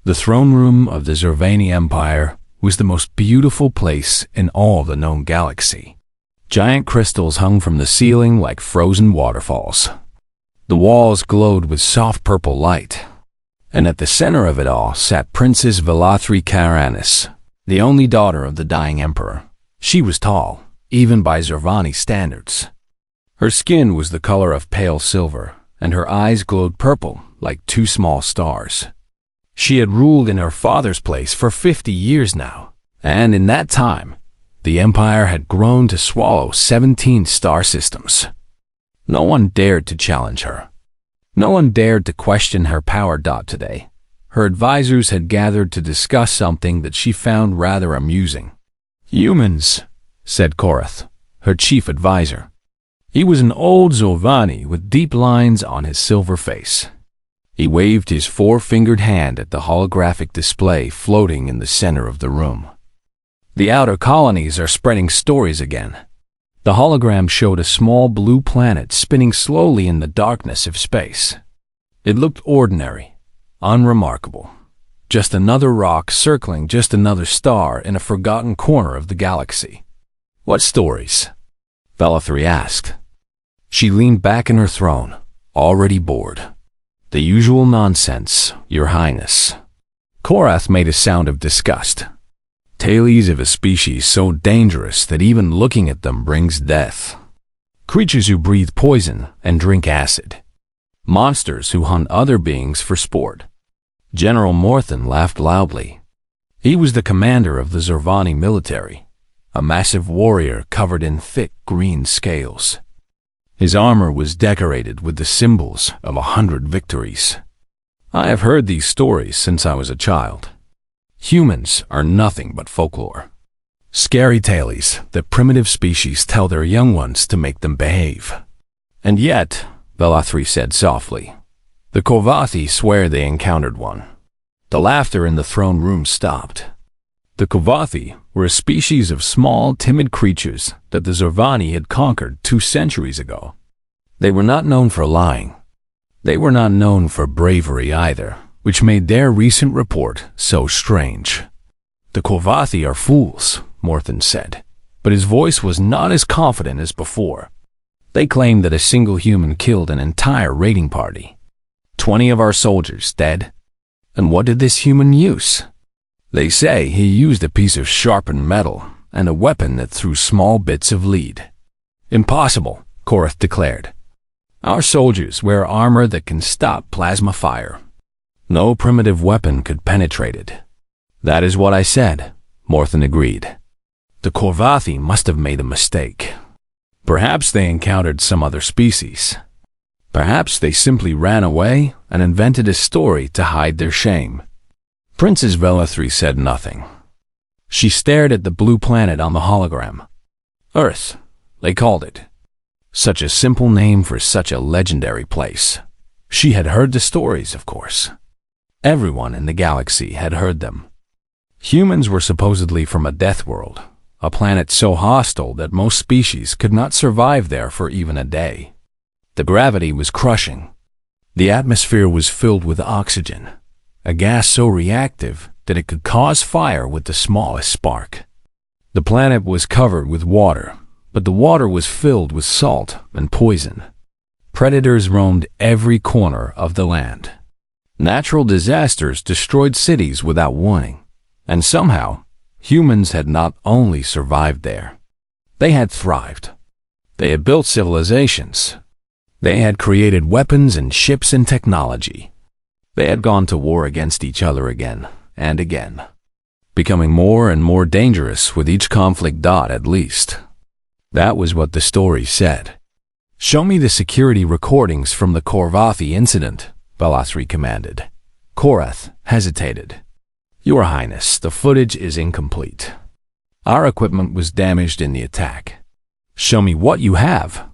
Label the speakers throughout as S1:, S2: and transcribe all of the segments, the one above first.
S1: The throne room of the Zervani Empire was the most beautiful place in all the known galaxy. Giant crystals hung from the ceiling like frozen waterfalls. The walls glowed with soft purple light, and at the center of it all sat Princess Velathri Karanis, the only daughter of the dying emperor. She was tall, even by Zervani standards. Her skin was the color of pale silver, and her eyes glowed purple like two small stars. She had ruled in her father's place for 50 years now, and in that time, the empire had grown to swallow 17 star systems. No one dared to challenge her. No one dared to question her power. Today, her advisors had gathered to discuss something that she found rather amusing. "Humans," said Korath, her chief advisor. He was an old Zervani with deep lines on his silver face. He waved his four-fingered hand at the holographic display floating in the center of the room. "The outer colonies are spreading stories again." The hologram showed a small blue planet spinning slowly in the darkness of space. It looked ordinary, unremarkable. Just another rock circling just another star in a forgotten corner of the galaxy. "What stories?" Velathri asked. She leaned back in her throne, already bored. "The usual nonsense, Your Highness." Korath made a sound of disgust. "Tales of a species so dangerous that even looking at them brings death. Creatures who breathe poison and drink acid. Monsters who hunt other beings for sport." General Morthen laughed loudly. He was the commander of the Zervani military, a massive warrior covered in thick green scales. His armor was decorated with the symbols of 100 victories. "I have heard these stories since I was a child. Humans are nothing but folklore. Scary tales that primitive species tell their young ones to make them behave." "And yet," Velathri said softly, "the Kovathi swear they encountered one." The laughter in the throne room stopped. The Kovathi were a species of small, timid creatures that the Zervani had conquered 2 centuries ago. They were not known for lying. They were not known for bravery either, which made their recent report so strange. "The Kovathi are fools," Morthen said, but his voice was not as confident as before. "They claim that a single human killed an entire raiding party. 20 of our soldiers dead. And what did this human use? They say he used a piece of sharpened metal and a weapon that threw small bits of lead." "Impossible," Korath declared. "Our soldiers wear armor that can stop plasma fire. No primitive weapon could penetrate it." "That is what I said," Morthen agreed. "The Kovathi must have made a mistake. Perhaps they encountered some other species. Perhaps they simply ran away and invented a story to hide their shame." Princess Velathri said nothing. She stared at the blue planet on the hologram. Earth, they called it. Such a simple name for such a legendary place. She had heard the stories, of course. Everyone in the galaxy had heard them. Humans were supposedly from a death world, a planet so hostile that most species could not survive there for even a day. The gravity was crushing. The atmosphere was filled with oxygen, a gas so reactive that it could cause fire with the smallest spark. The planet was covered with water, but the water was filled with salt and poison. Predators roamed every corner of the land. Natural disasters destroyed cities without warning, and somehow, humans had not only survived there. They had thrived. They had built civilizations. They had created weapons and ships and technology. They had gone to war against each other again and again, becoming more and more dangerous with each conflict. At least, that was what the story said. "Show me the security recordings from the Kovathi incident," Velathri commanded. Korath hesitated. "Your Highness, the footage is incomplete. Our equipment was damaged in the attack." "Show me what you have."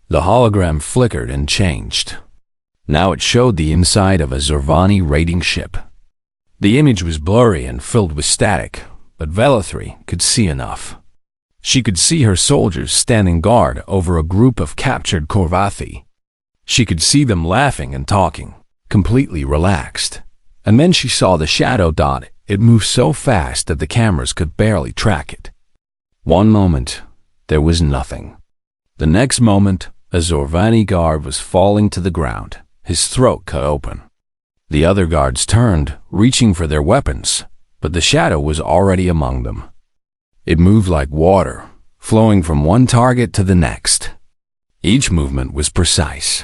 S1: The hologram flickered and changed. Now it showed the inside of a Zervani raiding ship. The image was blurry and filled with static, but Velathri could see enough. She could see her soldiers standing guard over a group of captured Kovathi. She could see them laughing and talking, completely relaxed. And then she saw the shadow dot. It moved so fast that the cameras could barely track it. One moment, there was nothing. The next moment, a Zorvani guard was falling to the ground, his throat cut open. The other guards turned, reaching for their weapons, but the shadow was already among them. It moved like water, flowing from one target to the next. Each movement was precise.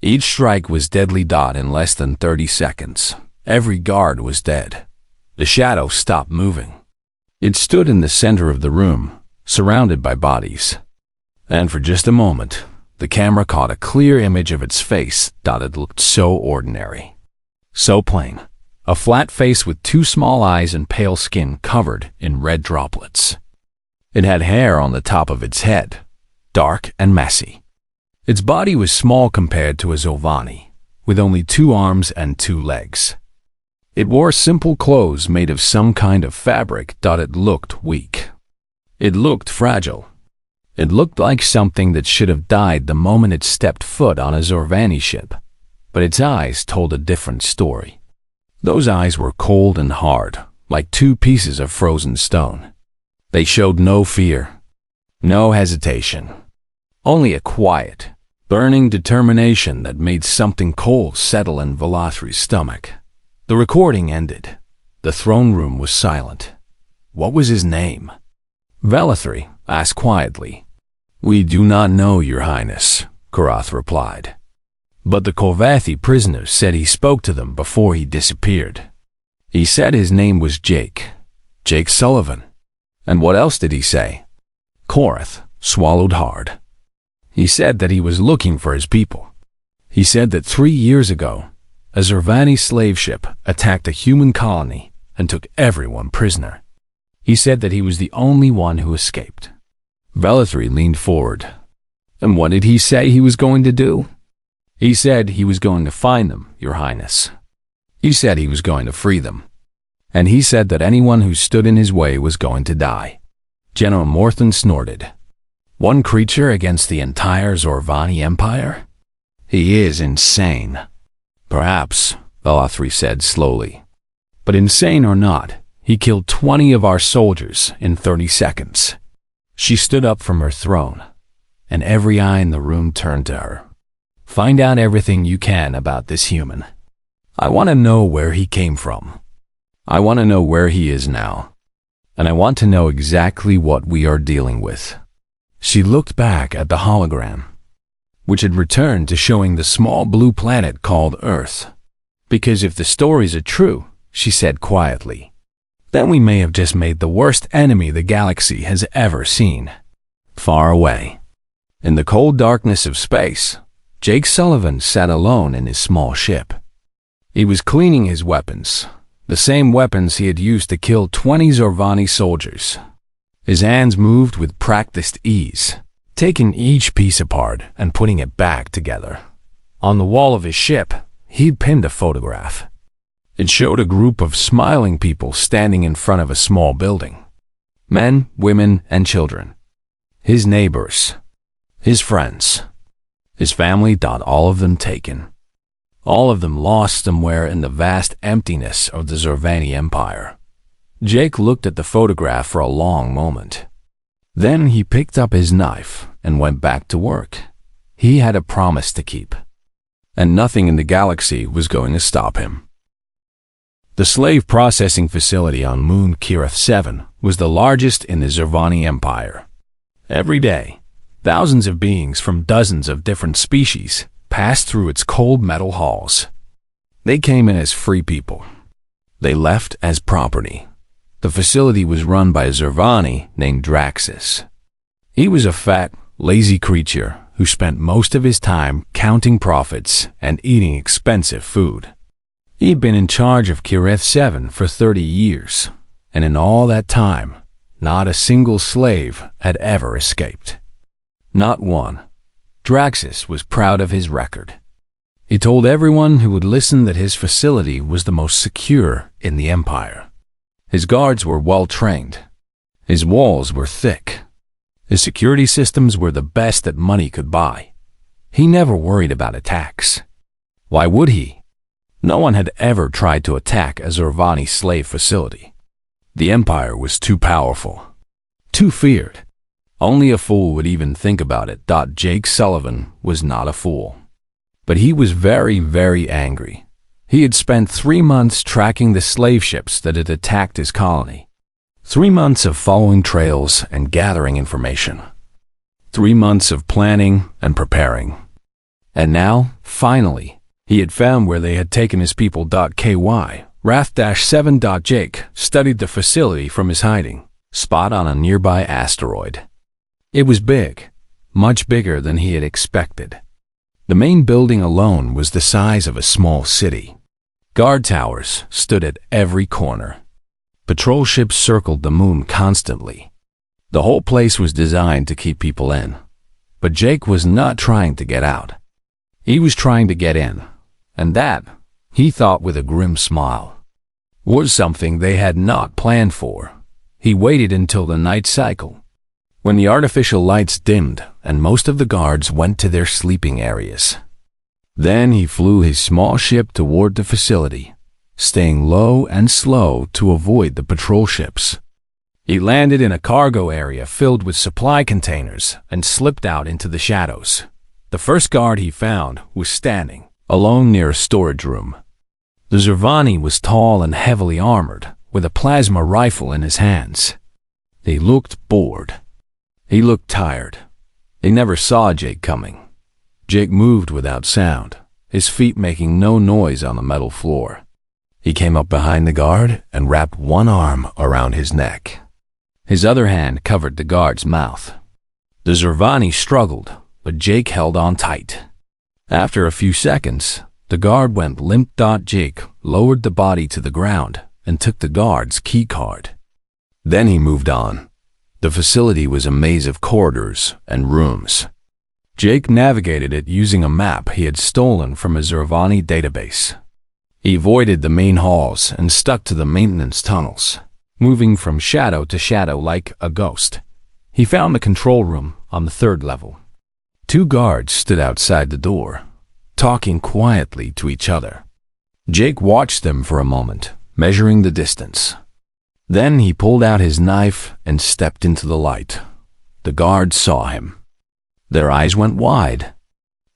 S1: Each strike was deadly dot in less than 30 seconds. Every guard was dead. The shadow stopped moving. It stood in the center of the room, surrounded by bodies. And for just a moment, the camera caught a clear image of its face. It looked so ordinary, so plain. A flat face with two small eyes and pale skin covered in red droplets. It had hair on the top of its head, dark and messy. Its body was small compared to a Zolvani, with only 2 arms and 2 legs. It wore simple clothes made of some kind of fabric. It looked weak. It looked fragile. It looked like something that should have died the moment it stepped foot on a Zorvani ship. But its eyes told a different story. Those eyes were cold and hard, like 2 pieces of frozen stone. They showed no fear, no hesitation, only a quiet, burning determination that made something cold settle in Velathri's stomach. The recording ended. The throne room was silent. What was his name? Velathri asked quietly. "We do not know, Your Highness," Karath replied. But the Korvathi prisoners said he spoke to them before he disappeared. He said his name was Jake Sullivan. And what else did he say? Korath swallowed hard. He said that he was looking for his people. He said that 3 years ago, a Zervani slave ship attacked a human colony and took everyone prisoner. He said that he was the only one who escaped. Velathri leaned forward. And what did he say he was going to do? He said he was going to find them, Your Highness. He said he was going to free them. And he said that anyone who stood in his way was going to die. General Morthen snorted. One creature against the entire Zorvani Empire? He is insane. Perhaps, Velathri said slowly. But insane or not, he killed 20 of our soldiers in 30 seconds. She stood up from her throne, and every eye in the room turned to her. Find out everything you can about this human. I want to know where he came from. I want to know where he is now. And I want to know exactly what we are dealing with. She looked back at the hologram, which had returned to showing the small blue planet called Earth. Because if the stories are true, she said quietly, then we may have just made the worst enemy the galaxy has ever seen. Far away, in the cold darkness of space, Jake Sullivan sat alone in his small ship. He was cleaning his weapons, the same weapons he had used to kill 20 Zorvani soldiers. His hands moved with practiced ease, taking each piece apart and putting it back together. On the wall of his ship, he'd pinned a photograph. It showed a group of smiling people standing in front of a small building. Men, women, and children. His neighbors. His friends. His family, all of them taken. All of them lost somewhere in the vast emptiness of the Zorvani Empire. Jake looked at the photograph for a long moment. Then he picked up his knife and went back to work. He had a promise to keep, and nothing in the galaxy was going to stop him. The slave processing facility on Moon Kirith 7 was the largest in the Zorvani Empire. Every day, thousands of beings from dozens of different species passed through its cold metal halls. They came in as free people. They left as property. The facility was run by a Zorvani named Draxus. He was a fat, lazy creature who spent most of his time counting profits and eating expensive food. He'd been in charge of Kirith 7 for 30 years, and in all that time, not a single slave had ever escaped. Not one. Draxus was proud of his record. He told everyone who would listen that his facility was the most secure in the Empire. His guards were well-trained. His walls were thick. His security systems were the best that money could buy. He never worried about attacks. Why would he? No one had ever tried to attack a Zervani slave facility. The Empire was too powerful, too feared. Only a fool would even think about it. Jake Sullivan was not a fool. But he was very, very angry. He had spent 3 months tracking the slave ships that had attacked his colony. 3 months of following trails and gathering information. 3 months of planning and preparing. And now, finally, he had found where they had taken his people. KY, Wrath-7. Jake studied the facility from his hiding spot on a nearby asteroid. It was big, much bigger than he had expected. The main building alone was the size of a small city. Guard towers stood at every corner. Patrol ships circled the moon constantly. The whole place was designed to keep people in. But Jake was not trying to get out. He was trying to get in. And that, he thought with a grim smile, was something they had not planned for. He waited until the night cycle, when the artificial lights dimmed and most of the guards went to their sleeping areas. Then he flew his small ship toward the facility, staying low and slow to avoid the patrol ships. He landed in a cargo area filled with supply containers and slipped out into the shadows. The first guard he found was standing alone near a storage room. The Zervani was tall and heavily armored, with a plasma rifle in his hands. He looked bored. He looked tired. He never saw Jake coming. Jake moved without sound, his feet making no noise on the metal floor. He came up behind the guard and wrapped one arm around his neck. His other hand covered the guard's mouth. The Zervani struggled, but Jake held on tight. After a few seconds, the guard went limp. Jake lowered the body to the ground and took the guard's key card. Then he moved on. The facility was a maze of corridors and rooms. Jake navigated it using a map he had stolen from a Zervani database. He avoided the main halls and stuck to the maintenance tunnels, moving from shadow to shadow like a ghost. He found the control room on the 3rd level. 2 guards stood outside the door, talking quietly to each other. Jake watched them for a moment, measuring the distance. Then he pulled out his knife and stepped into the light. The guards saw him. Their eyes went wide.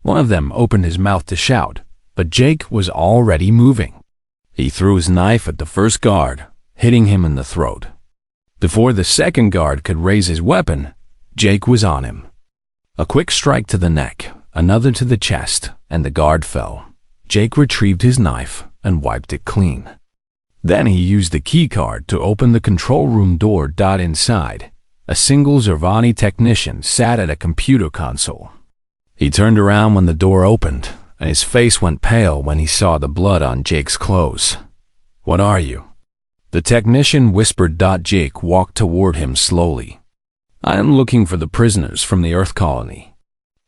S1: One of them opened his mouth to shout, but Jake was already moving. He threw his knife at the first guard, hitting him in the throat. Before the second guard could raise his weapon, Jake was on him. A quick strike to the neck, another to the chest, and the guard fell. Jake retrieved his knife and wiped it clean. Then he used the key card to open the control room door. Inside, a single Zervani technician sat at a computer console. He turned around when the door opened, and his face went pale when he saw the blood on Jake's clothes. "What are you?" The technician whispered. Jake walked toward him slowly. "I am looking for the prisoners from the Earth colony.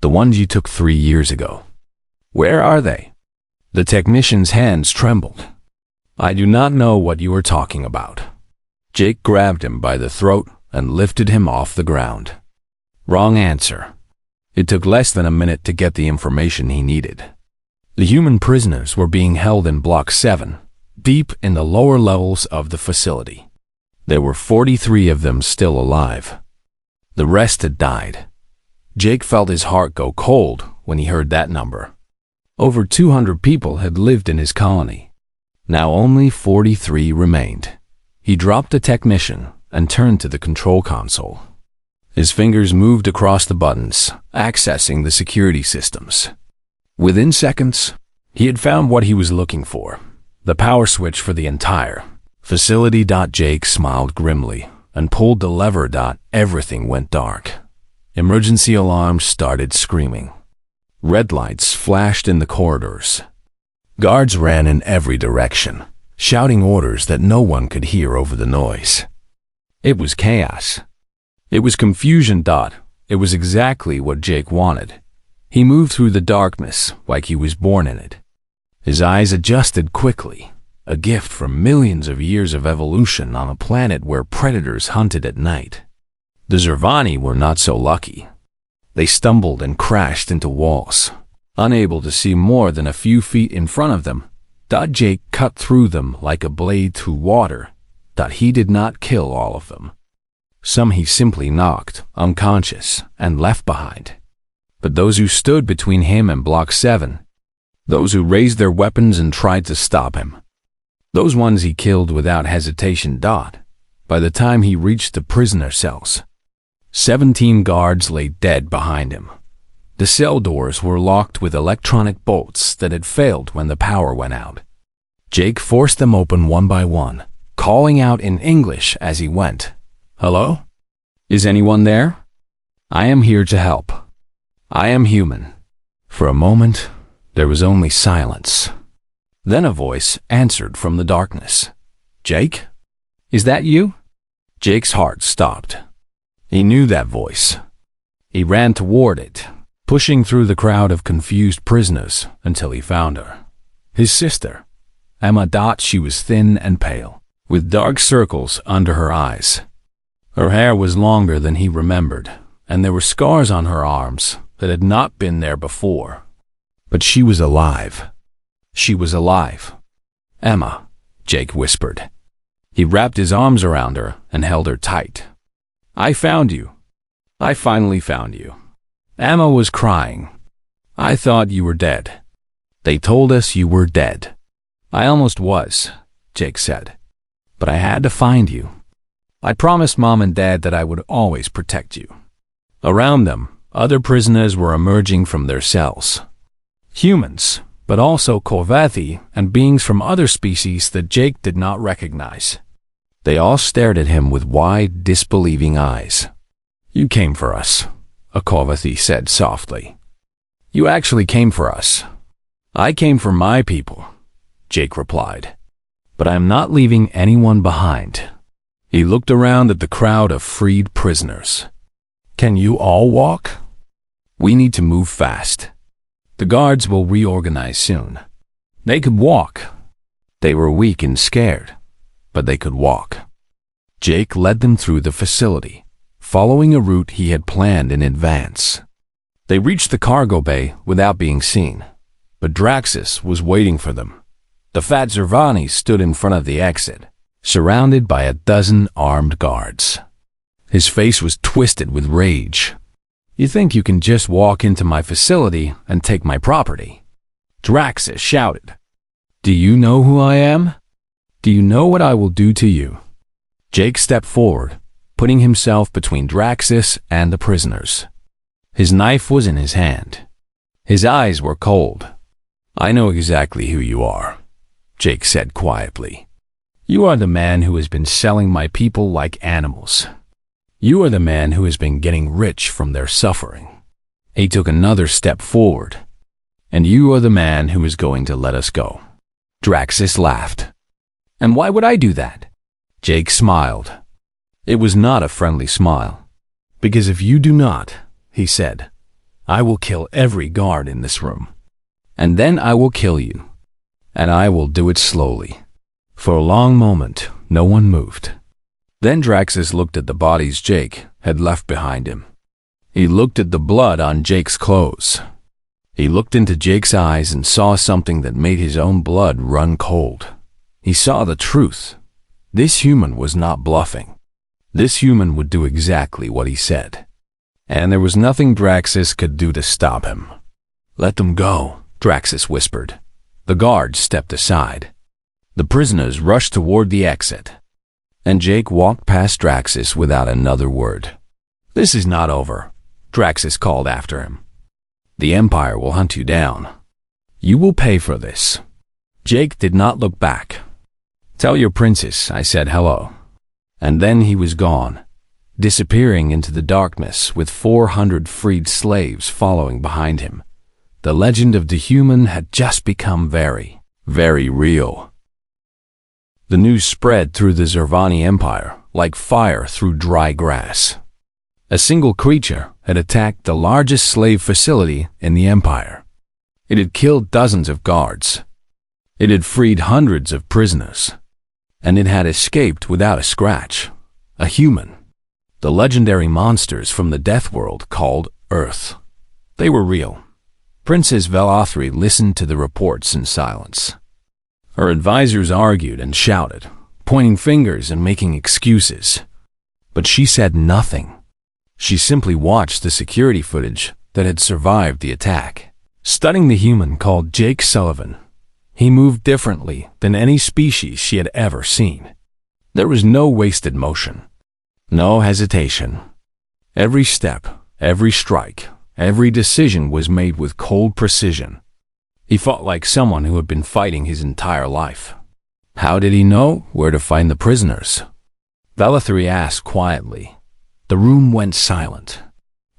S1: The ones you took 3 years ago. Where are they?" The technician's hands trembled. "I do not know what you are talking about." Jake grabbed him by the throat and lifted him off the ground. Wrong answer. It took less than a minute to get the information he needed. The human prisoners were being held in Block 7, deep in the lower levels of the facility. There were 43 of them still alive. The rest had died. Jake felt his heart go cold when he heard that number. Over 200 people had lived in his colony. Now only 43 remained. He dropped the technician and turned to the control console. His fingers moved across the buttons, accessing the security systems. Within seconds, he had found what he was looking for, the power switch for the entire facility. Jake smiled grimly and pulled the lever. Everything went dark. Emergency alarms started screaming. Red lights flashed in the corridors. Guards ran in every direction, shouting orders that no one could hear over the noise. It was chaos. It was confusion. It was exactly what Jake wanted. He moved through the darkness like he was born in it. His eyes adjusted quickly, a gift from millions of years of evolution on a planet where predators hunted at night. The Zervani were not so lucky. They stumbled and crashed into walls, unable to see more than a few feet in front of them. Jake cut through them like a blade through water. He did not kill all of them. Some he simply knocked unconscious and left behind. But those who stood between him and Block 7, those who raised their weapons and tried to stop him, those ones he killed without hesitation. By the time he reached the prisoner cells, 17 guards lay dead behind him. The cell doors were locked with electronic bolts that had failed when the power went out. Jake forced them open one by one, calling out in English as he went. "Hello? Is anyone there? I am here to help. I am human." For a moment, there was only silence. Then a voice answered from the darkness. "Jake? Is that you?" Jake's heart stopped. He knew that voice. He ran toward it, pushing through the crowd of confused prisoners until he found her. His sister, Emma. She was thin and pale, with dark circles under her eyes. Her hair was longer than he remembered, and there were scars on her arms that had not been there before. But she was alive. She was alive. "Emma," Jake whispered. He wrapped his arms around her and held her tight. "I found you. I finally found you." Emma was crying. "I thought you were dead. They told us you were dead." "I almost was," Jake said. "But I had to find you. I promised Mom and Dad that I would always protect you." Around them, other prisoners were emerging from their cells. Humans, but also Corvethi and beings from other species that Jake did not recognize. They all stared at him with wide, disbelieving eyes. "You came for us," a Corvethi said softly. "You actually came for us." "I came for my people," Jake replied. "But I am not leaving anyone behind." He looked around at the crowd of freed prisoners. "Can you all walk? We need to move fast. The guards will reorganize soon." They could walk. They were weak and scared, but they could walk. Jake led them through the facility, following a route he had planned in advance. They reached the cargo bay without being seen, but Draxus was waiting for them. The fat Zervani stood in front of the exit, surrounded by a dozen armed guards. His face was twisted with rage. "You think you can just walk into my facility and take my property?" Draxus shouted. "Do you know who I am? Do you know what I will do to you?" Jake stepped forward, putting himself between Draxus and the prisoners. His knife was in his hand. His eyes were cold. "I know exactly who you are," Jake said quietly. "You are the man who has been selling my people like animals. You are the man who has been getting rich from their suffering." He took another step forward. "And you are the man who is going to let us go." Draxus laughed. "And why would I do that?" Jake smiled. It was not a friendly smile. "Because if you do not," he said, "I will kill every guard in this room. And then I will kill you. And I will do it slowly." For a long moment, no one moved. Then Draxus looked at the bodies Jake had left behind him. He looked at the blood on Jake's clothes. He looked into Jake's eyes and saw something that made his own blood run cold. He saw the truth. This human was not bluffing. This human would do exactly what he said. And there was nothing Draxus could do to stop him. "Let them go," Draxus whispered. The guards stepped aside. The prisoners rushed toward the exit. And Jake walked past Draxus without another word. "This is not over," Draxus called after him. "The Empire will hunt you down. You will pay for this." Jake did not look back. "Tell your princess I said hello." And then he was gone, disappearing into the darkness with 400 freed slaves following behind him. The legend of the human had just become very, very real. The news spread through the Zervani Empire like fire through dry grass. A single creature had attacked the largest slave facility in the Empire. It had killed dozens of guards. It had freed hundreds of prisoners. And it had escaped without a scratch. A human. The legendary monsters from the death world called Earth. They were real. Princess Velothri listened to the reports in silence. Her advisors argued and shouted, pointing fingers and making excuses. But she said nothing. She simply watched the security footage that had survived the attack. Studying the human called Jake Sullivan, he moved differently than any species she had ever seen. There was no wasted motion, no hesitation. Every step, every strike, every decision was made with cold precision. He fought like someone who had been fighting his entire life. How did he know where to find the prisoners? Velathri asked quietly. The room went silent.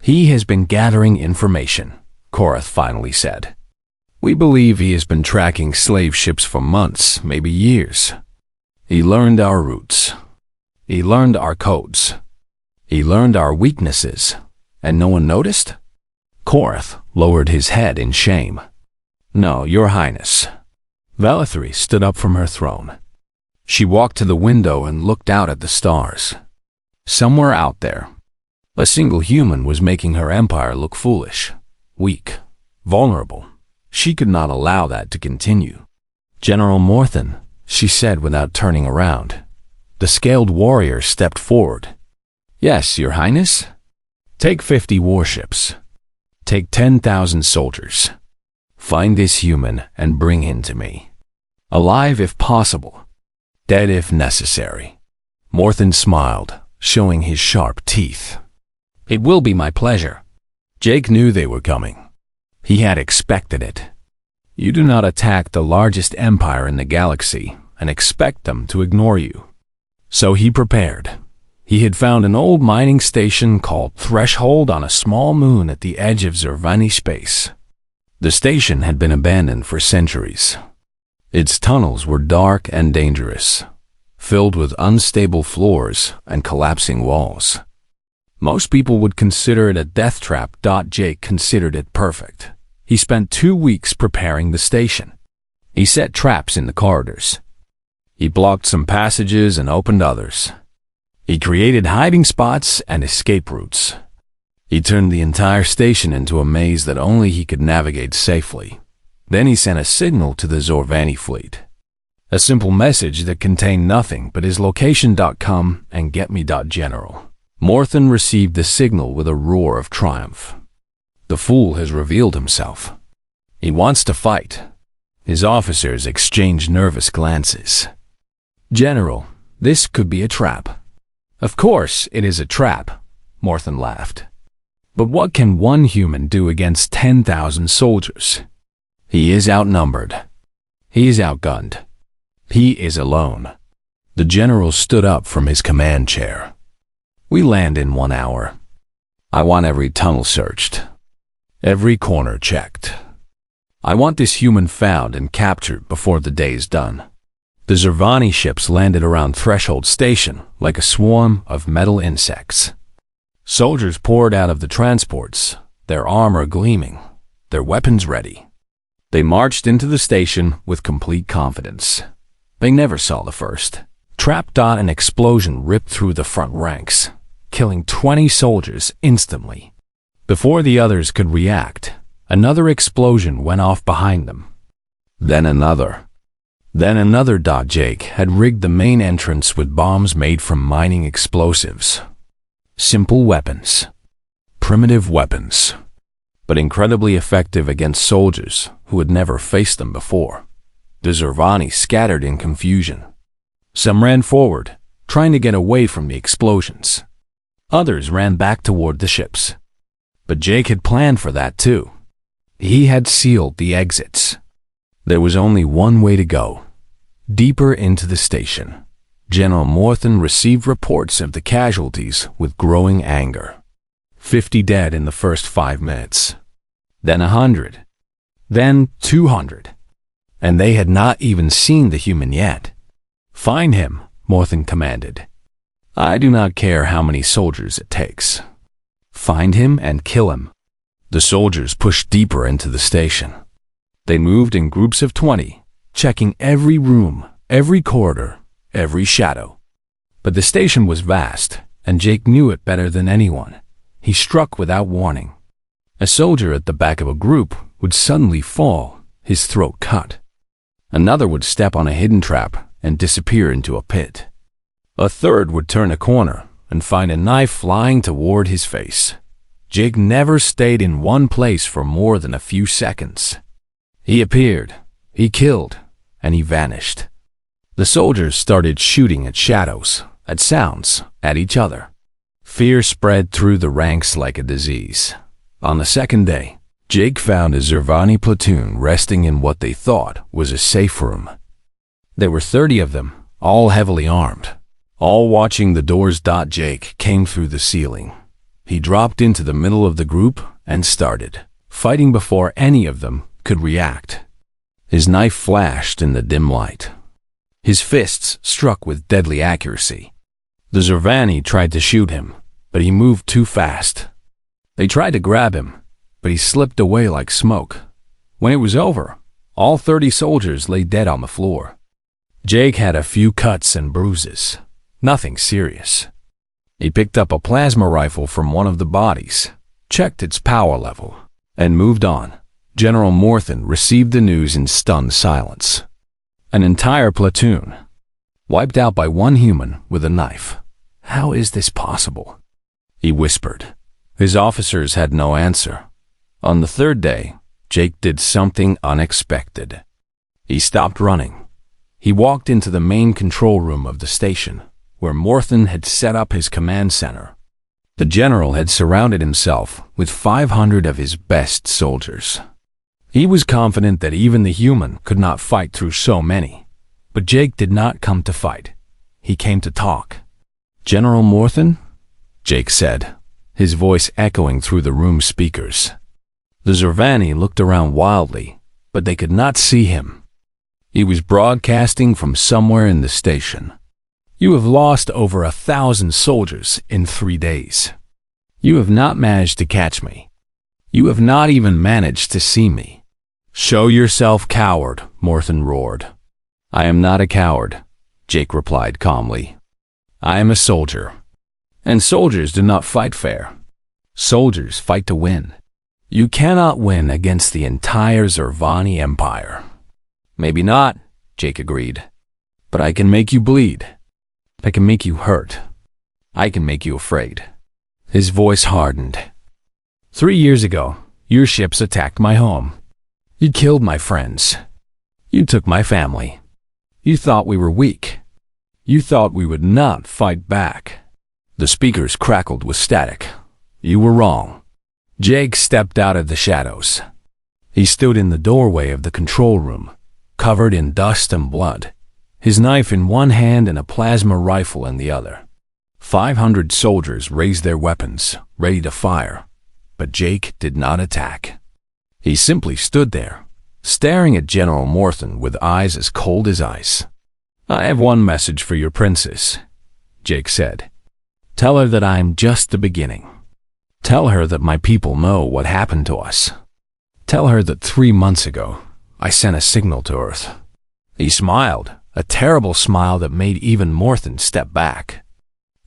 S1: He has been gathering information, Korath finally said. We believe he has been tracking slave ships for months, maybe years. He learned our routes. He learned our codes. He learned our weaknesses. And no one noticed? Korath lowered his head in shame. No, Your Highness. Velathri stood up from her throne. She walked to the window and looked out at the stars. Somewhere out there, a single human was making her empire look foolish, weak, vulnerable. She could not allow that to continue. General Morthen, she said without turning around. The scaled warrior stepped forward. Yes, Your Highness. Take 50 warships. Take 10,000 soldiers. Find this human and bring him to me. Alive if possible. Dead if necessary. Morthen smiled, showing his sharp teeth. It will be my pleasure. Jake knew they were coming. He had expected it. You do not attack the largest empire in the galaxy and expect them to ignore you. So he prepared. He had found an old mining station called Threshold on a small moon at the edge of Zervani space. The station had been abandoned for centuries. Its tunnels were dark and dangerous, filled with unstable floors and collapsing walls. Most people would consider it a death trap. Jake considered it perfect. He spent 2 weeks preparing the station. He set traps in the corridors. He blocked some passages and opened others. He created hiding spots and escape routes. He turned the entire station into a maze that only he could navigate safely. Then he sent a signal to the Zorvani fleet. A simple message that contained nothing but his location. Come and get me. General. Morthen received the signal with a roar of triumph. The fool has revealed himself. He wants to fight. His officers exchanged nervous glances. General, this could be a trap. Of course it is a trap, Morthen laughed. But what can one human do against 10,000 soldiers? He is outnumbered. He is outgunned. He is alone. The general stood up from his command chair. We land in 1 hour. I want every tunnel searched. Every corner checked. I want this human found and captured before the day is done. The Zervani ships landed around Threshold Station like a swarm of metal insects. Soldiers poured out of the transports, their armor gleaming, their weapons ready. They marched into the station with complete confidence. They never saw the first. Trap. An explosion ripped through the front ranks, killing 20 soldiers instantly. Before the others could react, another explosion went off behind them. Then another. Then another. Jake had rigged the main entrance with bombs made from mining explosives. Simple weapons. Primitive weapons. But incredibly effective against soldiers who had never faced them before. The Zervani scattered in confusion. Some ran forward, trying to get away from the explosions. Others ran back toward the ships. But Jake had planned for that too. He had sealed the exits. There was only one way to go. Deeper into the station. General Morthen received reports of the casualties with growing anger. 50 dead in the first 5 minutes. Then 100. Then 200. And they had not even seen the human yet. Find him, Morthen commanded. I do not care how many soldiers it takes. Find him and kill him. The soldiers pushed deeper into the station. They moved in groups of 20, checking every room, every corridor, every shadow. But the station was vast, and Jake knew it better than anyone. He struck without warning. A soldier at the back of a group would suddenly fall, his throat cut. Another would step on a hidden trap and disappear into a pit. A third would turn a corner and find a knife flying toward his face. Jake never stayed in one place for more than a few seconds. He appeared, he killed, and he vanished. The soldiers started shooting at shadows, at sounds, at each other. Fear spread through the ranks like a disease. On the second day, Jake found a Zervani platoon resting in what they thought was a safe room. There were 30 of them, all heavily armed, all watching the doors. Jake came through the ceiling. He dropped into the middle of the group and started fighting before any of them could react. His knife flashed in the dim light. His fists struck with deadly accuracy. The Zervani tried to shoot him, but he moved too fast. They tried to grab him, but he slipped away like smoke. When it was over, all 30 soldiers lay dead on the floor. Jake had a few cuts and bruises, nothing serious. He picked up a plasma rifle from one of the bodies, checked its power level, and moved on. General Morthen received the news in stunned silence. An entire platoon, wiped out by one human with a knife. How is this possible? He whispered. His officers had no answer. On the third day, Jake did something unexpected. He stopped running. He walked into the main control room of the station, where Morthen had set up his command center. The general had surrounded himself with 500 of his best soldiers. He was confident that even the human could not fight through so many. But Jake did not come to fight. He came to talk. "General Morthen?" Jake said, his voice echoing through the room speakers. The Zervani looked around wildly, but they could not see him. He was broadcasting from somewhere in the station. "You have lost over 1,000 soldiers in 3 days. You have not managed to catch me. You have not even managed to see me." "Show yourself, coward," Morthen roared. "I am not a coward," Jake replied calmly. "I am a soldier. And soldiers do not fight fair. Soldiers fight to win. You cannot win against the entire Zervani Empire." "Maybe not," Jake agreed. "But I can make you bleed. I can make you hurt. I can make you afraid." His voice hardened. 3 years ago, your ships attacked my home. You killed my friends. You took my family. You thought we were weak. You thought we would not fight back." The speakers crackled with static. "You were wrong." Jake stepped out of the shadows. He stood in the doorway of the control room, covered in dust and blood, his knife in one hand and a plasma rifle in the other. 500 soldiers raised their weapons, ready to fire, but Jake did not attack. He simply stood there, staring at General Morthen with eyes as cold as ice. "I have one message for your princess," Jake said. "Tell her that I am just the beginning. Tell her that my people know what happened to us. Tell her that 3 months ago, I sent a signal to Earth." He smiled, a terrible smile that made even Morthen step back.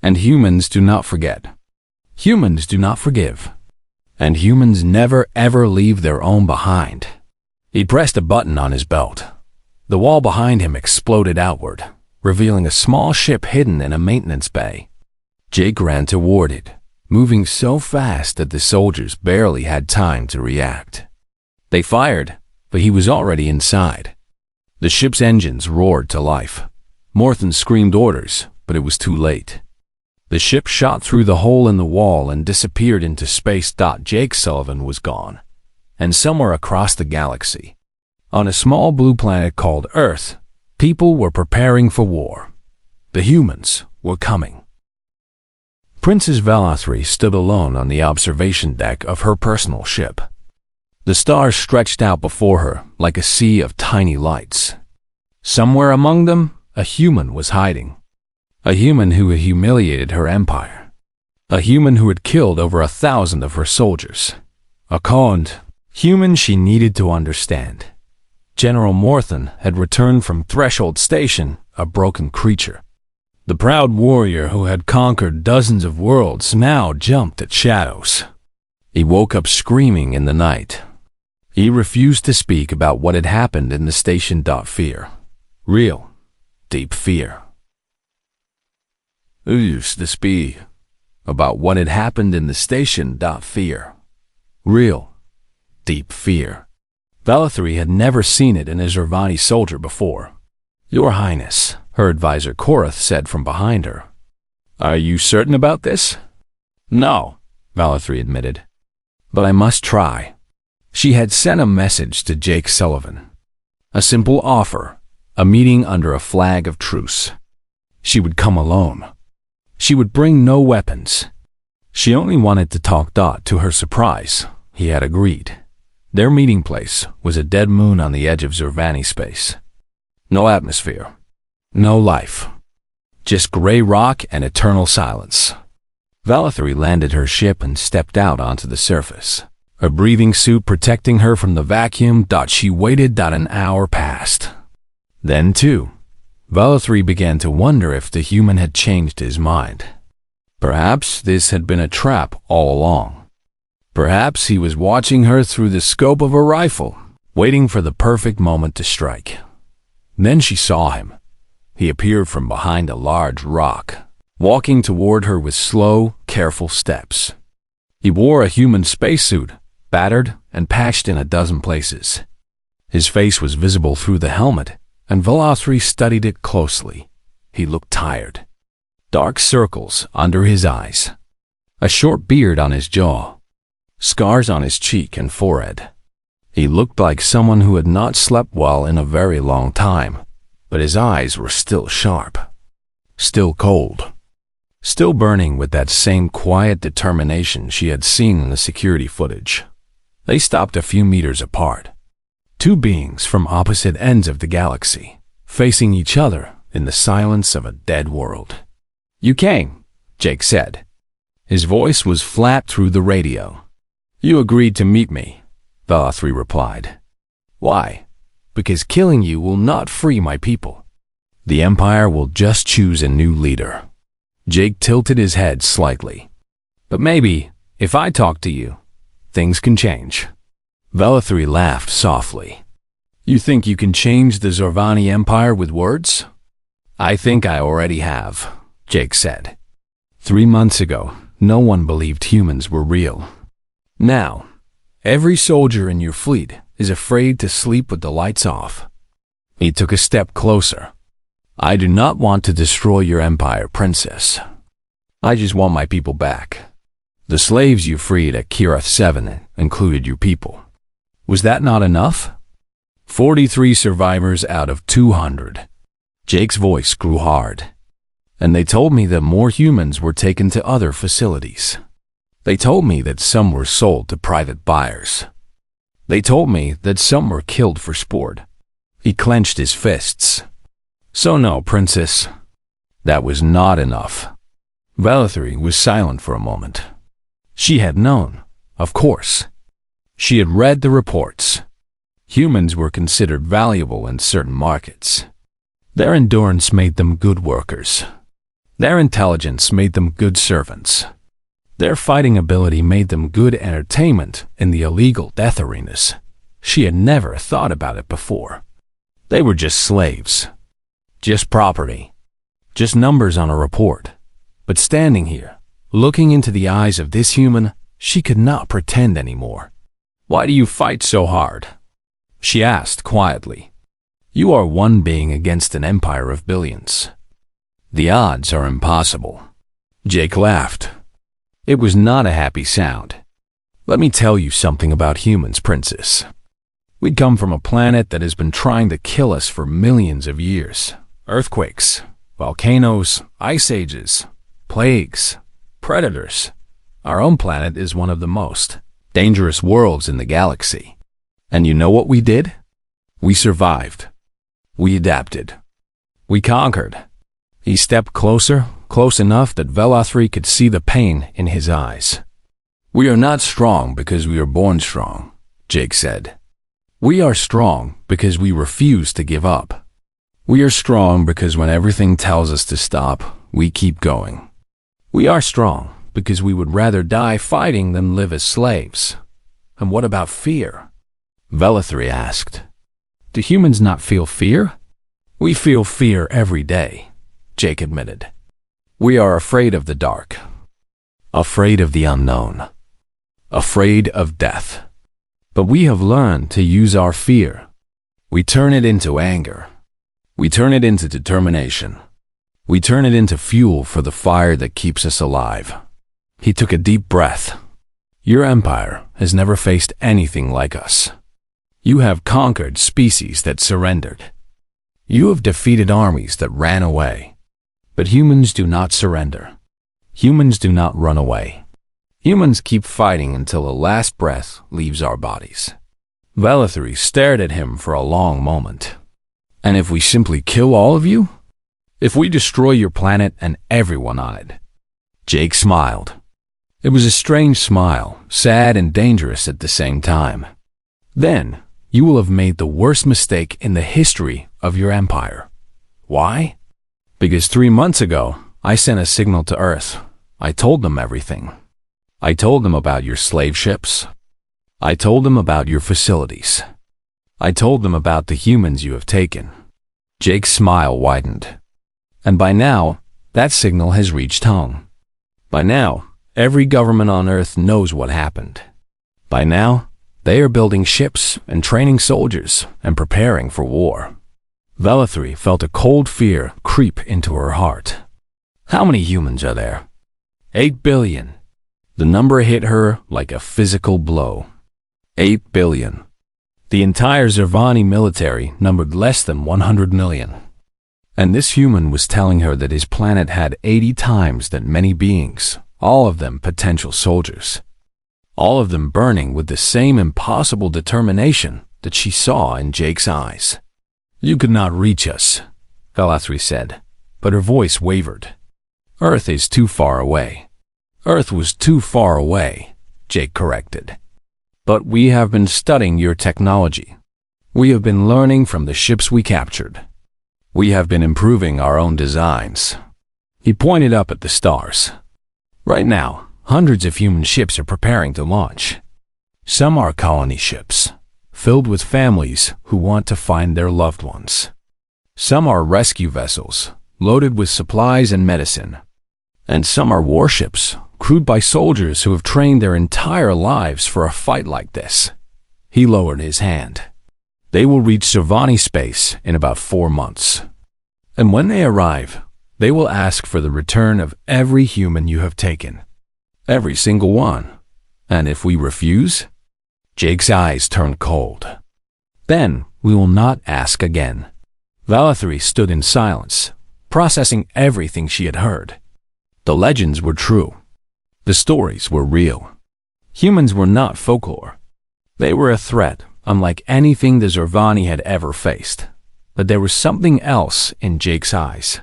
S1: "And humans do not forget. Humans do not forgive. And humans never ever leave their own behind." He pressed a button on his belt. The wall behind him exploded outward, revealing a small ship hidden in a maintenance bay. Jake ran toward it, moving so fast that the soldiers barely had time to react. They fired, but he was already inside. The ship's engines roared to life. Morthen screamed orders, but it was too late. The ship shot through the hole in the wall and disappeared into space. Jake Sullivan was gone, and somewhere across the galaxy, on a small blue planet called Earth, people were preparing for war. The humans were coming. Princess Valathri stood alone on the observation deck of her personal ship. The stars stretched out before her like a sea of tiny lights. Somewhere among them, a human was hiding. A human who had humiliated her empire. A human who had killed over 1,000 of her soldiers. A conned human she needed to understand. General Morthen had returned from Threshold Station, a broken creature. The proud warrior who had conquered dozens of worlds now jumped at shadows. He woke up screaming in the night. He refused to speak about what had happened in the station. Fear. Real, deep fear. He used to speak about what had happened in the station. Fear. Real, deep fear. Velathri had never seen it in a Zervani soldier before. Your Highness, her advisor Korath said from behind her. Are you certain about this? No, Velathri admitted. But I must try. She had sent a message to Jake Sullivan. A simple offer, a meeting under a flag of truce. She would come alone. She would bring no weapons. She only wanted to talk. To her surprise, he had agreed. Their meeting place was a dead moon on the edge of Zervani space. No atmosphere. No life. Just gray rock and eternal silence. Velathri landed her ship and stepped out onto the surface. A breathing suit protecting her from the vacuum. She waited. An hour passed. Then, too, Velathri began to wonder if the human had changed his mind. Perhaps this had been a trap all along. Perhaps he was watching her through the scope of a rifle, waiting for the perfect moment to strike. Then she saw him. He appeared from behind a large rock, walking toward her with slow, careful steps. He wore a human spacesuit, battered and patched in a dozen places. His face was visible through the helmet, and Velathri studied it closely. He looked tired. Dark circles under his eyes. A short beard on his jaw. Scars on his cheek and forehead. He looked like someone who had not slept well in a very long time, but his eyes were still sharp. Still cold. Still burning with that same quiet determination she had seen in the security footage. They stopped a few meters apart. Two beings from opposite ends of the galaxy, facing each other in the silence of a dead world. You came, Jake said. His voice was flat through the radio. You agreed to meet me, Velathri replied. Why? Because killing you will not free my people. The Empire will just choose a new leader. Jake tilted his head slightly. But maybe, if I talk to you, things can change. Velathri laughed softly. You think you can change the Zervani Empire with words? I think I already have, Jake said. 3 months ago, no one believed humans were real. Now, every soldier in your fleet is afraid to sleep with the lights off. He took a step closer. I do not want to destroy your empire, princess. I just want my people back. The slaves you freed at Kirath 7 included your people. Was that not enough? 43 survivors out of 200. Jake's voice grew hard. And they told me that more humans were taken to other facilities. They told me that some were sold to private buyers. They told me that some were killed for sport. He clenched his fists. So no, princess. That was not enough. Velathri was silent for a moment. She had known, of course. She had read the reports. Humans were considered valuable in certain markets. Their endurance made them good workers. Their intelligence made them good servants. Their fighting ability made them good entertainment in the illegal death arenas. She had never thought about it before. They were just slaves. Just property. Just numbers on a report. But standing here, looking into the eyes of this human, she could not pretend anymore. Why do you fight so hard? She asked quietly. You are one being against an empire of billions. The odds are impossible. Jake laughed. It was not a happy sound. Let me tell you something about humans, princess. We come from a planet that has been trying to kill us for millions of years. Earthquakes, volcanoes, ice ages, plagues, predators. Our own planet is one of the most dangerous worlds in the galaxy. And you know what we did? We survived. We adapted. We conquered. He stepped closer, close enough that Velathri could see the pain in his eyes. We are not strong because we are born strong, Jake said. We are strong because we refuse to give up. We are strong because when everything tells us to stop, we keep going. We are strong because we would rather die fighting than live as slaves. And what about fear? Velithri asked. Do humans not feel fear? We feel fear every day, Jake admitted. We are afraid of the dark, afraid of the unknown, afraid of death. But we have learned to use our fear. We turn it into anger. We turn it into determination. We turn it into fuel for the fire that keeps us alive. He took a deep breath. Your empire has never faced anything like us. You have conquered species that surrendered. You have defeated armies that ran away. But humans do not surrender. Humans do not run away. Humans keep fighting until the last breath leaves our bodies. Velithri stared at him for a long moment. And if we simply kill all of you? If we destroy your planet and everyone on it? Jake smiled. It was a strange smile, sad and dangerous at the same time. Then, you will have made the worst mistake in the history of your empire. Why? Because 3 months ago, I sent a signal to Earth. I told them everything. I told them about your slave ships. I told them about your facilities. I told them about the humans you have taken. Jake's smile widened. And by now, that signal has reached home. By now, every government on Earth knows what happened. By now, they are building ships and training soldiers and preparing for war. Velithri felt a cold fear creep into her heart. How many humans are there? 8 billion. The number hit her like a physical blow. 8 billion. The entire Zervani military numbered less than 100 million. And this human was telling her that his planet had 80 times that many beings, all of them potential soldiers. All of them burning with the same impossible determination that she saw in Jake's eyes. You could not reach us, Velithri said, but her voice wavered. Earth is too far away. Earth was too far away, Jake corrected. But we have been studying your technology. We have been learning from the ships we captured. We have been improving our own designs. He pointed up at the stars. Right now, hundreds of human ships are preparing to launch. Some are colony ships, filled with families who want to find their loved ones. Some are rescue vessels, loaded with supplies and medicine. And some are warships, crewed by soldiers who have trained their entire lives for a fight like this. He lowered his hand. They will reach Zervani space in about 4 months. And when they arrive, they will ask for the return of every human you have taken. Every single one. And if we refuse? Jake's eyes turned cold. Then we will not ask again. Velithri stood in silence, processing everything she had heard. The legends were true. The stories were real. Humans were not folklore. They were a threat, unlike anything the Zervani had ever faced. But there was something else in Jake's eyes.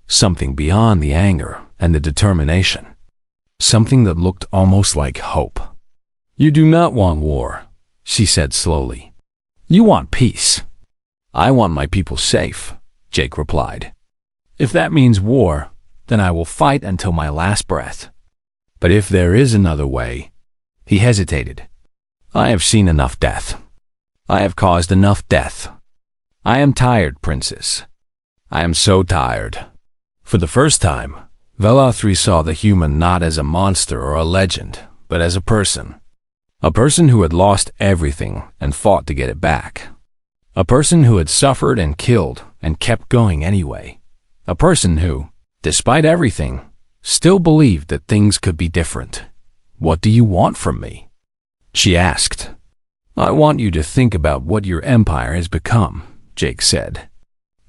S1: Something beyond the anger and the determination. Something that looked almost like hope. You do not want war, she said slowly. You want peace. I want my people safe, Jake replied. If that means war, then I will fight until my last breath. But if there is another way, he hesitated. I have seen enough death. I have caused enough death. I am tired, princess. I am so tired. For the first time, Velithri saw the human not as a monster or a legend, but as a person. A person who had lost everything and fought to get it back. A person who had suffered and killed and kept going anyway. A person who, despite everything, still believed that things could be different. What do you want from me? She asked. I want you to think about what your empire has become, Jake said.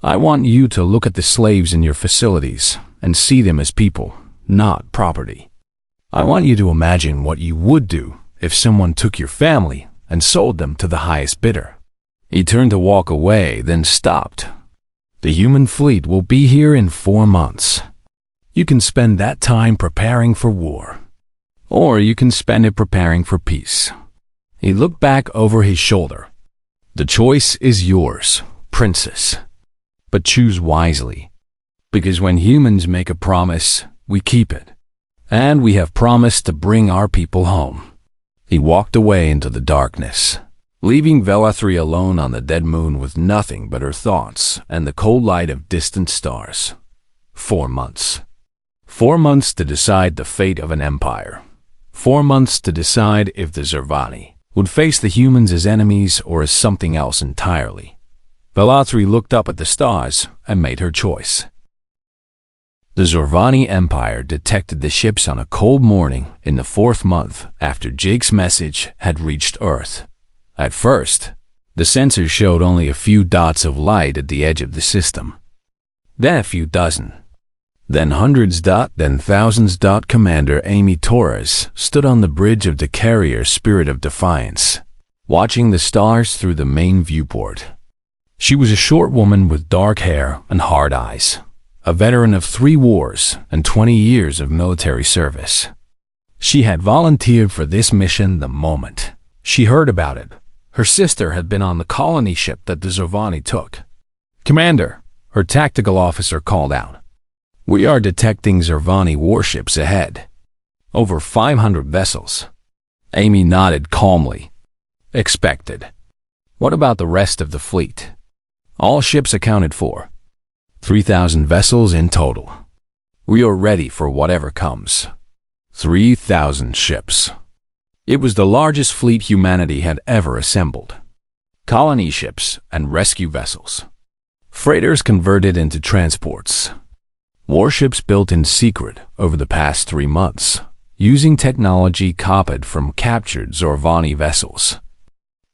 S1: I want you to look at the slaves in your facilities and see them as people, not property. I want you to imagine what you would do if someone took your family and sold them to the highest bidder. He turned to walk away, then stopped. The human fleet will be here in 4 months. You can spend that time preparing for war, or you can spend it preparing for peace. He looked back over his shoulder. The choice is yours, princess. But choose wisely, because when humans make a promise, we keep it. And we have promised to bring our people home. He walked away into the darkness. leaving Velathri alone on the dead moon with nothing but her thoughts and the cold light of distant stars. 4 months. 4 months to decide the fate of an empire. 4 months to decide if the Zervani would face the humans as enemies or as something else entirely. Velathri looked up at the stars and made her choice. The Zorvani Empire detected the ships on a cold morning in the 4th month after Jake's message had reached Earth. At first, the sensors showed only a few dots of light at the edge of the system. Then a few dozen. Then hundreds. Then thousands. Commander Amy Torres stood on the bridge of the carrier Spirit of Defiance, watching the stars through the main viewport. She was a short woman with dark hair and hard eyes, a veteran of 3 wars and 20 years of military service. She had volunteered for this mission the moment she heard about it. Her sister had been on the colony ship that the Zorvani took. "Commander," her tactical officer called out, "we are detecting Zorvani warships ahead. Over 500 vessels." Amy nodded calmly. "Expected. What about the rest of the fleet?" "All ships accounted for. 3,000 vessels in total. We are ready for whatever comes." 3,000 ships. It was the largest fleet humanity had ever assembled. Colony ships and rescue vessels. Freighters converted into transports. Warships built in secret over the past 3 months, using technology copied from captured Zorvani vessels.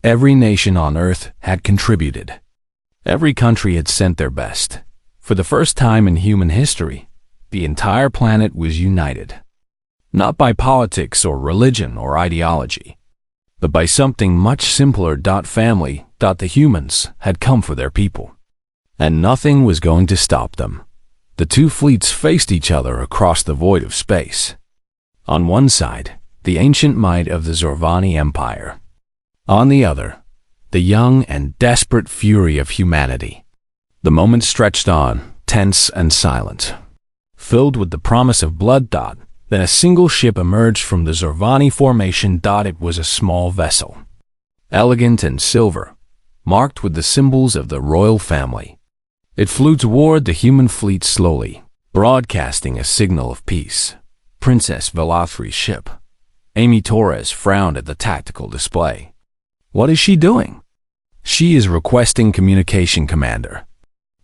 S1: Every nation on Earth had contributed. Every country had sent their best. For the first time in human history, the entire planet was united. Not by politics or religion or ideology, but by something much simpler. Family. The humans had come for their people, and nothing was going to stop them. The 2 fleets faced each other across the void of space. On one side, the ancient might of the Zorvani Empire. On the other, the young and desperate fury of humanity. The moment stretched on, tense and silent, filled with the promise of blood. Then a single ship emerged from the Zorvani formation. It was a small vessel, elegant and silver, marked with the symbols of the royal family. It flew toward the human fleet slowly, broadcasting a signal of peace. Princess Velathri's ship. Amy Torres frowned at the tactical display. "What is she doing?" "She is requesting communication, Commander.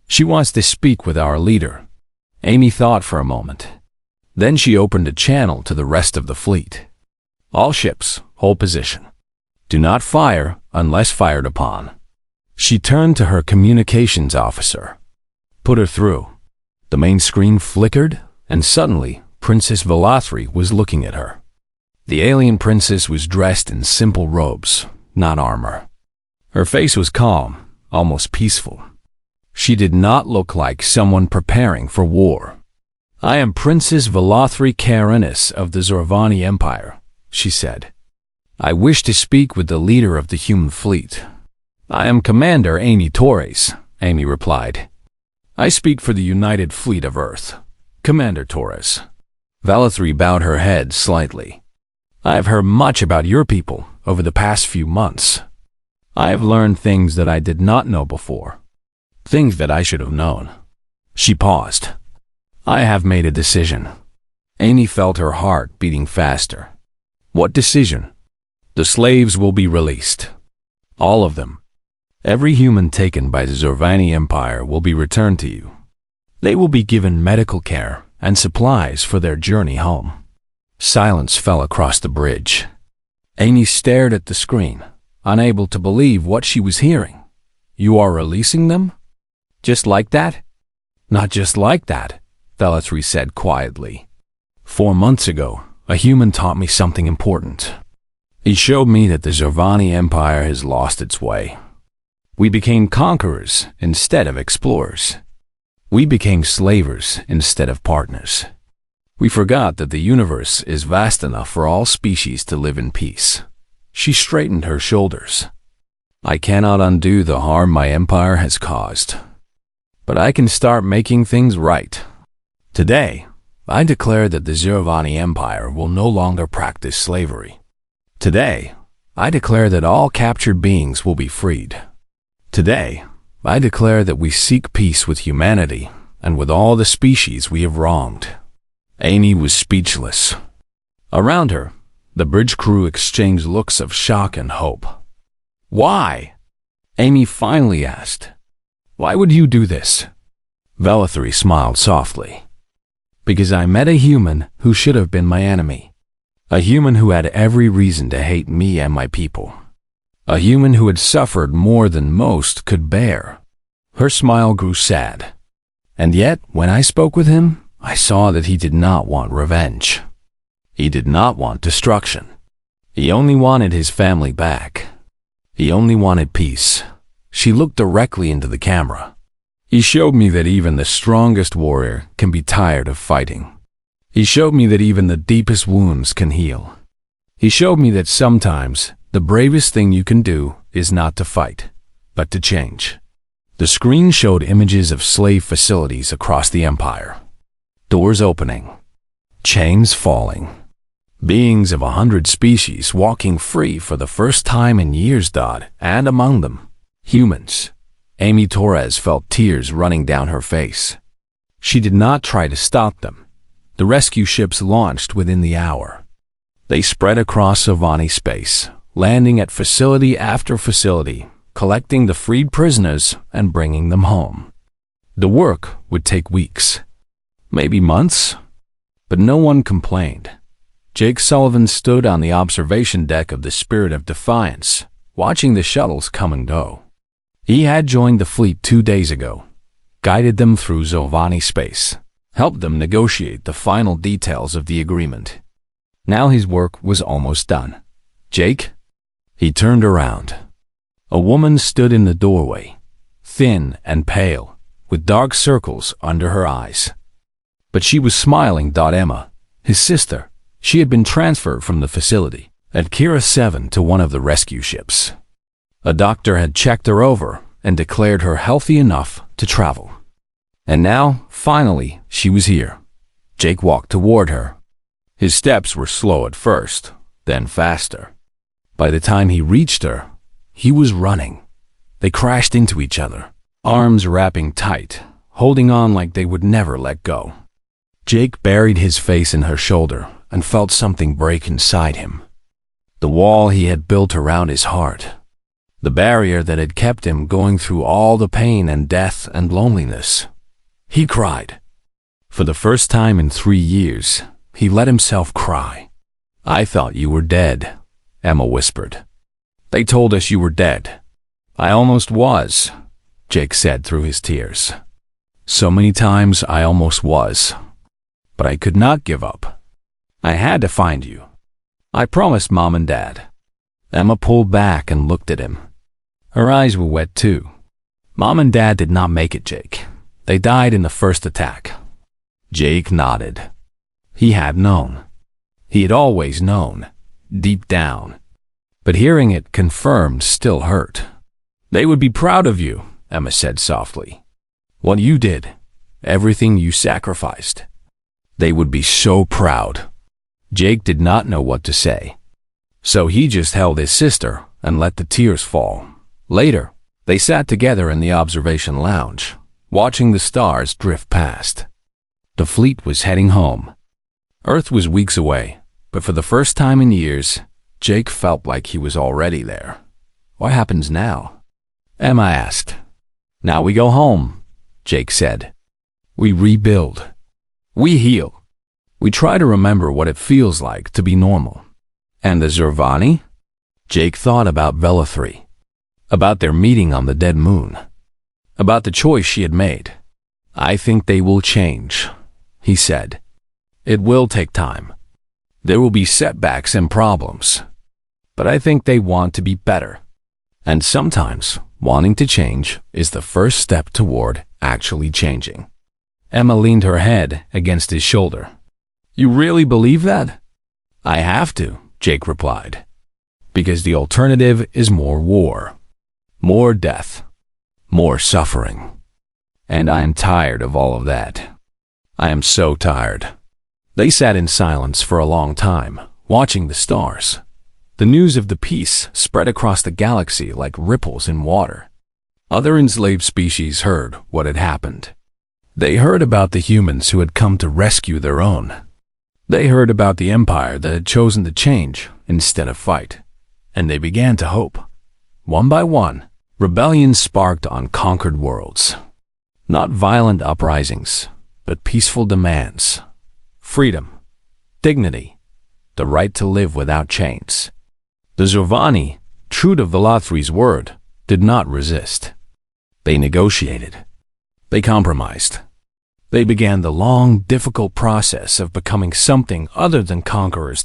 S1: She wants to speak with our leader." Amy thought for a moment. Then she opened a channel to the rest of the fleet. "All ships, hold position. Do not fire unless fired upon." She turned to her communications officer. "Put her through." The main screen flickered, and suddenly Princess Velathri was looking at her. The alien princess was dressed in simple robes, not armor. Her face was calm, almost peaceful. She did not look like someone preparing for war. "I am Princess Velathri Karenis of the Zorvani Empire," she said. "I wish to speak with the leader of the human fleet." "I am Commander Amy Torres," Amy replied. "I speak for the United Fleet of Earth, Commander Torres." Velathri bowed her head slightly. "I have heard much about your people over the past few months. I have learned things that I did not know before. Things that I should have known." She paused. "I have made a decision." Amy felt her heart beating faster. "What decision?" "The slaves will be released. All of them. Every human taken by the Zorvani Empire will be returned to you. They will be given medical care and supplies for their journey home." Silence fell across the bridge. Amy stared at the screen, unable to believe what she was hearing. "You are releasing them? Just like that?" "Not just like that," Velathri said quietly. 4 months ago, a human taught me something important. He showed me that the Zorvani Empire has lost its way. We became conquerors instead of explorers. We became slavers instead of partners. We forgot that the universe is vast enough for all species to live in peace. She straightened her shoulders. "I cannot undo the harm my empire has caused. But I can start making things right. Today, I declare that the Zorvani Empire will no longer practice slavery. Today, I declare that all captured beings will be freed. Today, I declare that we seek peace with humanity and with all the species we have wronged." Amy was speechless. Around her, the bridge crew exchanged looks of shock and hope. "Why?" Amy finally asked. "Why would you do this?" Velithry smiled softly. "Because I met a human who should have been my enemy. A human who had every reason to hate me and my people. A human who had suffered more than most could bear." Her smile grew sad. "And yet, when I spoke with him, I saw that he did not want revenge. He did not want destruction. He only wanted his family back. He only wanted peace." She looked directly into the camera. "He showed me that even the strongest warrior can be tired of fighting. He showed me that even the deepest wounds can heal. He showed me that sometimes the bravest thing you can do is not to fight, but to change." The screen showed images of slave facilities across the empire. Doors opening, chains falling, beings of 100 species walking free for the first time in years. And among them, humans. Amy Torres felt tears running down her face. She did not try to stop them. The rescue ships launched within the hour. They spread across Savani space, landing at facility after facility, collecting the freed prisoners and bringing them home. The work would take weeks, maybe months, but no one complained. Jake Sullivan stood on the observation deck of the Spirit of Defiance, watching the shuttles come and go. He had joined the fleet 2 days ago, guided them through Zovani space, helped them negotiate the final details of the agreement. Now his work was almost done. "Jake?" He turned around. A woman stood in the doorway, thin and pale, with dark circles under her eyes. But she was smiling. Emma, his sister, she had been transferred from the facility at Kira 7 to one of the rescue ships. A doctor had checked her over and declared her healthy enough to travel. And now, finally, she was here. Jake walked toward her. His steps were slow at first, then faster. By the time he reached her, he was running. They crashed into each other, arms wrapping tight, holding on like they would never let go. Jake buried his face in her shoulder and felt something break inside him. The wall he had built around his heart. The barrier that had kept him going through all the pain and death and loneliness. He cried. For the first time in 3 years, he let himself cry. "I thought you were dead," Emma whispered. "They told us you were dead." "I almost was," Jake said through his tears. "So many times I almost was. But I could not give up. I had to find you. I promised Mom and Dad." Emma pulled back and looked at him. Her eyes were wet too. "Mom and Dad did not make it, Jake. They died in the first attack." Jake nodded. He had known. He had always known, deep down. But hearing it confirmed still hurt. "They would be proud of you," Emma said softly. "What you did, everything you sacrificed. They would be so proud." Jake did not know what to say. So he just held his sister and let the tears fall. Later, they sat together in the observation lounge, watching the stars drift past. The fleet was heading home. Earth was weeks away, but for the first time in years, Jake felt like he was already there. "What happens now?" Emma asked. "Now we go home," Jake said. "We rebuild. We heal. We try to remember what it feels like to be normal." "And the Zervani?" Jake thought about Velithry, about their meeting on the dead moon, about the choice she had made. "I think they will change," he said. "It will take time. There will be setbacks and problems. But I think they want to be better. And sometimes wanting to change is the first step toward actually changing." Emma leaned her head against his shoulder. "You really believe that?" "I have to," Jake replied. "Because the alternative is more war, more death, more suffering. And I am tired of all of that. I am so tired." They sat in silence for a long time, watching the stars. The news of the peace spread across the galaxy like ripples in water. Other enslaved species heard what had happened. They heard about the humans who had come to rescue their own. They heard about the empire that had chosen to change instead of fight. And they began to hope. One by one, rebellions sparked on conquered worlds. Not violent uprisings, but peaceful demands. Freedom, dignity, the right to live without chains. The Zervani, true to Velathri's word, did not resist. They negotiated. They compromised. They began the long, difficult process of becoming something other than conquerors.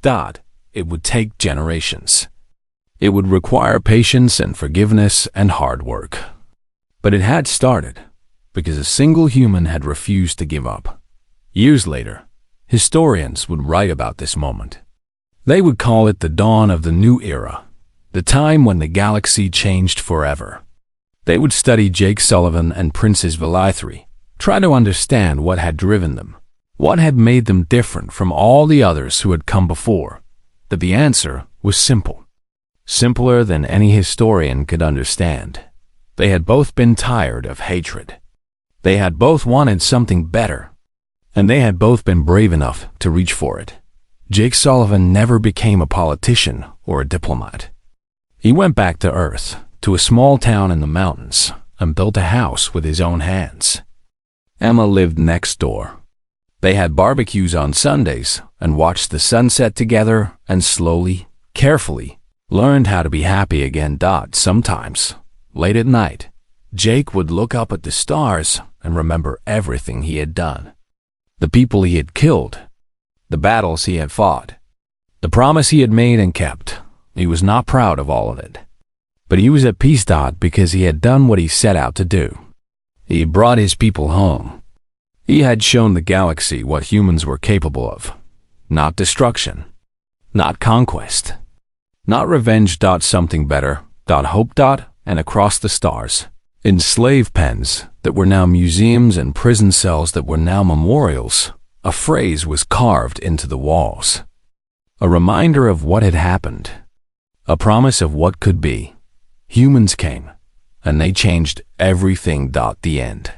S1: It would take generations. It would require patience and forgiveness and hard work. But it had started because a single human had refused to give up. Years later, historians would write about this moment. They would call it the dawn of the new era, the time when the galaxy changed forever. They would study Jake Sullivan and Princess Velathri, try to understand what had driven them, what had made them different from all the others who had come before. That the answer was simple. Simpler than any historian could understand. They had both been tired of hatred. They had both wanted something better. And they had both been brave enough to reach for it. Jake Sullivan never became a politician or a diplomat. He went back to Earth, to a small town in the mountains, and built a house with his own hands. Emma lived next door. They had barbecues on Sundays and watched the sunset together and slowly, carefully, learned how to be happy again. Sometimes, late at night, Jake would look up at the stars and remember everything he had done. The people he had killed, the battles he had fought, the promise he had made and kept. He was not proud of all of it. But he was at peace. Because he had done what he set out to do. He brought his people home. He had shown the galaxy what humans were capable of. Not destruction. Not conquest. Not revenge. Something better. Hope. And across the stars. In slave pens that were now museums and prison cells that were now memorials, a phrase was carved into the walls. A reminder of what had happened. A promise of what could be. Humans came, and they changed everything. The end.